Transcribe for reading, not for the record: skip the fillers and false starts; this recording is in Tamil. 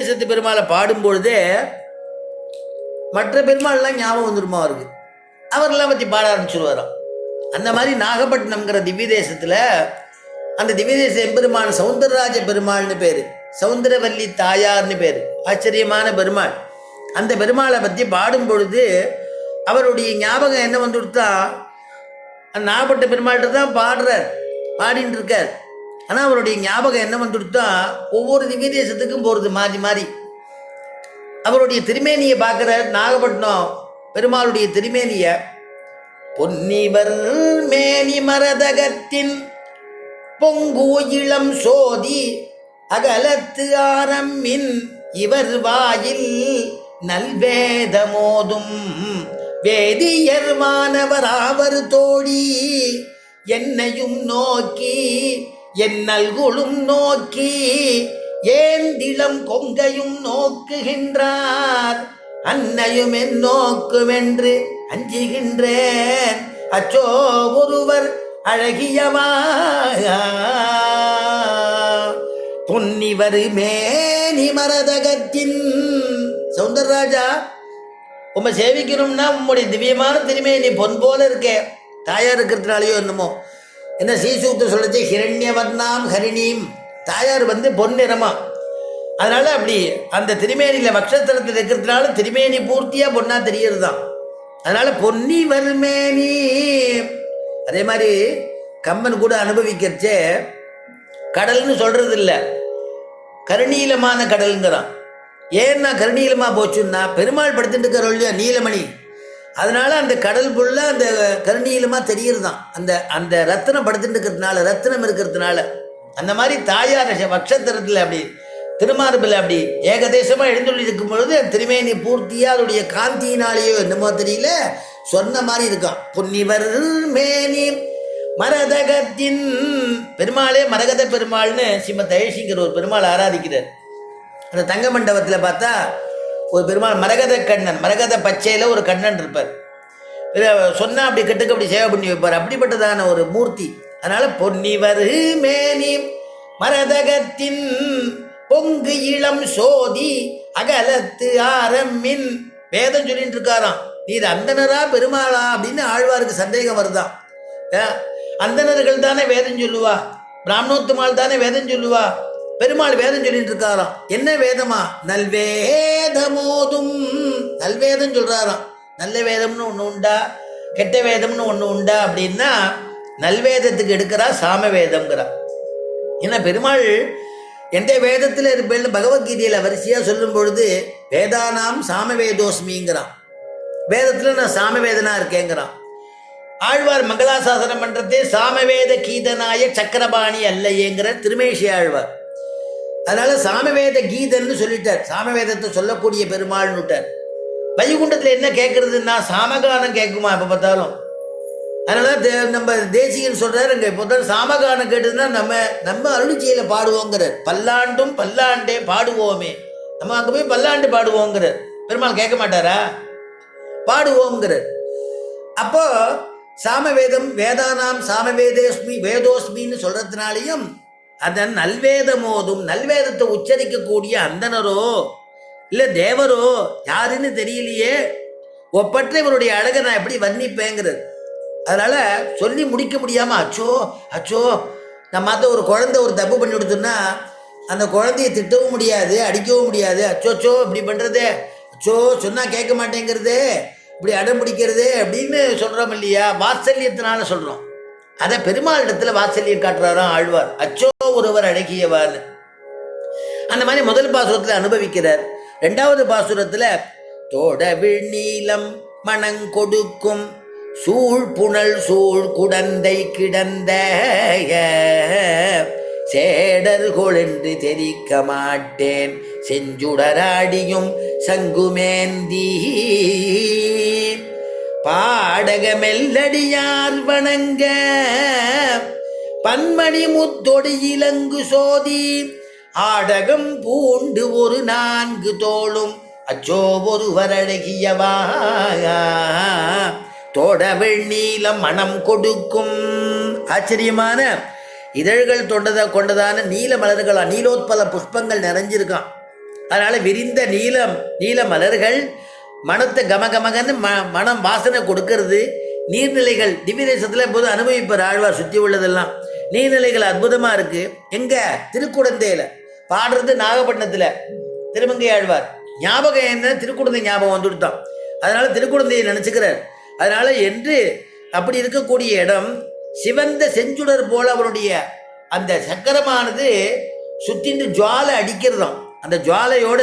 தேசத்து பெருமாளை பாடும்பொழுதே மற்ற பெருமாள்லாம் ஞாபகம் வந்துருமா அவருக்கு. அவரெல்லாம் பற்றி பாட ஆரம்பிச்சுருவாராம். அந்த மாதிரி நாகப்பட்டினம்ங்கிற திவ்ய தேசத்தில் அந்த திவ்ய தேச எம்பெருமான் சௌந்தரராஜ பெருமாள்னு பேர், சௌந்தரவல்லி தாயார்னு பேர், ஆச்சரியமான பெருமாள். அந்த பெருமாளை பற்றி பாடும் பொழுது அவருடைய ஞாபகம் என்ன வந்துடுத்தா, நாகப்பட்ட பெருமாள்கிட்ட தான் பாடின்னு இருக்கார். ஆனால் அவருடைய ஞாபகம் என்ன வந்துடுத்தா, ஒவ்வொரு திவ்ய தேசத்துக்கும் போகிறது மாறி மாறி. அவருடைய திருமேனியை பார்க்குற நாகப்பட்டினம் பெருமாளுடைய திருமேனியை, பொன்னிவர் மேனி மரதகத்தின் பொங்கு இளம் சோதி அகலத்து ஆரம்மின் இவர் வாயில் நல்வேதமோதும் வேதியர் மாணவராவர் தோழி என்னையும் நோக்கி என் நல்குளும் நோக்கி ஏந்திளம் கொங்கையும் நோக்குகின்றார் அன்னையும் என் நோக்குமென்று அஞ்சுகின்றேன் அச்சோ ஒருவர் அழகியவா பொன்னிவர் மேனி மரதகத்தின். சௌந்தரராஜா, உம்மை சேவிக்கணும்னா உம்முடைய திவ்யமான திருமேனி பொன் போல இருக்கே. தாயார் இருக்கிறதுனாலையோ என்னமோ, என்ன ஸ்ரீசூக்த சொல்லச்சு ஹிரண்யவர்ணாம் ஹரிணீம், தாயார் பொன் நிறமா. அதனால அப்படி அந்த திருமேனியில் வக்ஷத்தலத்தில் இருக்கிறதுனால திருமேனி பூர்த்தியாக பொண்ணா தெரியறது தான். அதனால பொன்னி வருமேனி. அதே மாதிரி கம்பன் கூட அனுபவிக்கிறச்சே கடல்னு சொல்றது இல்லை, கருநீலமான கடலுங்கிறான். ஏன்னா கருநீலமாக போச்சுன்னா பெருமாள் படுத்துட்டு இருக்கிற இல்லையா நீலமணி, அதனால அந்த கடல் ஃபுல்லாக அந்த கருநீலமாக தெரியறது தான். அந்த அந்த ரத்தினம் படுத்துட்டு இருக்கிறதுனால, ரத்தினம் இருக்கிறதுனால. அந்த மாதிரி தாயார் வக்ஷத்திரத்தில் அப்படி திருமார்பில் அப்படி ஏகதேசமாக எழுந்துள்ளி இருக்கும் பொழுது திருமேனி பூர்த்தியாக அதோடைய காந்தியினாலேயோ என்னமோ தெரியல சொன்ன மாதிரி இருக்கான். பொன்னிவர் மேனி மரதகத்தின். பெருமாளே மரகத பெருமாள்னு ஸ்ரீமத் தயசிங்கிற ஒரு பெருமாள் ஆராதிக்கிறார். அந்த தங்க மண்டபத்தில் பார்த்தா ஒரு பெருமாள் மரகத கண்ணன், மரகத பச்சையில் ஒரு கண்ணன் இருப்பார். சொன்னால் அப்படி கட்டுக்கு அப்படி சேவை பண்ணி வைப்பார். அப்படிப்பட்டதான ஒரு மூர்த்தி. அதனால பொன்னிவர் மேனி மரதகத்தின் பொங்கு இளம் சோதி அகலத்து ஆரம்மின். வேதம் சொல்லிட்டு இருக்காராம். நீர் அந்தனரா பெருமாளா அப்படின்னு ஆழ்வாருக்கு சந்தேகம் வருதான். அந்தனர்கள் தானே வேதம் சொல்லுவா, பிராமணோத்தமால் தானே வேதம் சொல்லுவா, பெருமாள் வேதம் சொல்லிட்டு இருக்காராம். என்ன வேதமா? நல்வேதமோதும். நல்வேதம் சொல்றாராம். நல்ல வேதம்னு ஒன்று உண்டா, கெட்ட வேதம்னு ஒன்று உண்டா அப்படின்னா நல்வேதத்துக்கு எடுக்கிறா சாமவேதம்ங்கிறா. ஏன்னா பெருமாள் எந்த வேதத்தில் இருப்பேன்னு பகவத்கீதையில் வரிசையாக சொல்லும் பொழுது வேதானாம் சாமவேதோஸ்மிங்கிறான். வேதத்தில் நான் சாமவேதனா இருக்கேங்கிறான். ஆழ்வார் மங்களாசாசனம் பண்ணுறதே சாமவேத கீதனாய சக்கரபாணி அல்லையேங்கிற திருமேஷி ஆழ்வார். அதனால சாமவேத கீதன்னு சொல்லிட்டார். சாமவேதத்தை சொல்லக்கூடிய பெருமாள்னு விட்டார். வைகுண்டத்தில் என்ன கேட்கறதுன்னா சாமகானம் கேட்குமா எப்போ பார்த்தாலும். அதனால நம்ம தேசிகன் சொல்றாரு, இங்கே இப்போ சாமகானம் கேட்டதுன்னா நம்ம அருளிச்சையில் பாடுவோங்கிறார். பல்லாண்டும் பல்லாண்டே பாடுவோமே, நம்ம அங்கே போய் பல்லாண்டு பாடுவோங்கிறார். பெருமாள் கேட்க மாட்டாரா? பாடுவோங்கிறார். அப்போ சாமவேதம் வேதானாம் சாமவேதோஸ்மி வேதோஸ்மின்னு சொல்றதுனாலையும் அதன் நல்வேதமோதும், நல்வேதத்தை உச்சரிக்கக்கூடிய அந்தனரோ இல்லை தேவரோ யாருன்னு தெரியலையே, ஒப்பற்ற இவருடைய அழகை நான் எப்படி வர்ணிப்பேங்கிறது. அதனால சொல்லி முடிக்க முடியாம அச்சோ அச்சோ. நம்ம ஒரு குழந்தை ஒரு தப்பு பண்ணி கொடுத்தோம்னா அந்த குழந்தைய திட்டவும் முடியாது, அடிக்கவும் முடியாது. அச்சோச்சோ இப்படி பண்றதே, அச்சோ சொன்னா கேட்க மாட்டேங்கிறதே, இப்படி அடம் பிடிக்கிறதே அப்படின்னு சொல்றோம் இல்லையா, வாத்சல்யத்தினால சொல்றோம். அதை பெருமாள் இடத்துல வாத்சல்யம் காட்டுறாராம் ஆழ்வார். அச்சோ ஒருவர் அழகியவான்னு. அந்த மாதிரி முதல் பாசுரத்தில் அனுபவிக்கிறார். ரெண்டாவது பாசுரத்துல தோடவிழ் நீலம் மணங்கொடுக்கும் சூழ் புனல் சூழ் குடந்தை கிடந்த சேடர்கள் என்று தெரிக்க மாட்டேன் செஞ்சுடராடியும் சங்குமேந்தி பாடக மெல்லடியார் வணங்க பன்மணி முத்தொடு இலங்கு சோதி ஆடகம் பூண்டு ஒரு 4 தோளும் அச்சோ ஒருவர் அழகியவா தோடவிழ் நீலம் மனம் கொடுக்கும். ஆச்சரியமான இதழ்கள் கொண்டதான நீல மலர்களா, நீலோத்பல புஷ்பங்கள் நிறைஞ்சிருக்கான். அதனால் விரிந்த நீல மலர்கள் மனத்தை கமகமகன்னு மனம் வாசனை கொடுக்கறது. நீர்நிலைகள் திவ்ய தேசத்தில் போது அனுபவிப்பார் ஆழ்வார். சுற்றி உள்ளதெல்லாம் நீர்நிலைகள் அற்புதமாக இருக்குது. எங்கே? திருக்குடந்தையில் பாடுறது. நாகப்பட்டினத்தில் திருமங்கை ஆழ்வார் ஞாபகம் என்ன? திருக்குடந்தை ஞாபகம் வந்துவிட்டான். அதனால் திருக்குடந்தையை நினச்சிக்கிறார். அதனால் என்று அப்படி இருக்கக்கூடிய இடம் சிவந்த செஞ்சுடர் போல அவருடைய அந்த சக்கரமானது சுற்றின்னு ஜுவாலை அடிக்கிறதாம். அந்த ஜுவாலையோட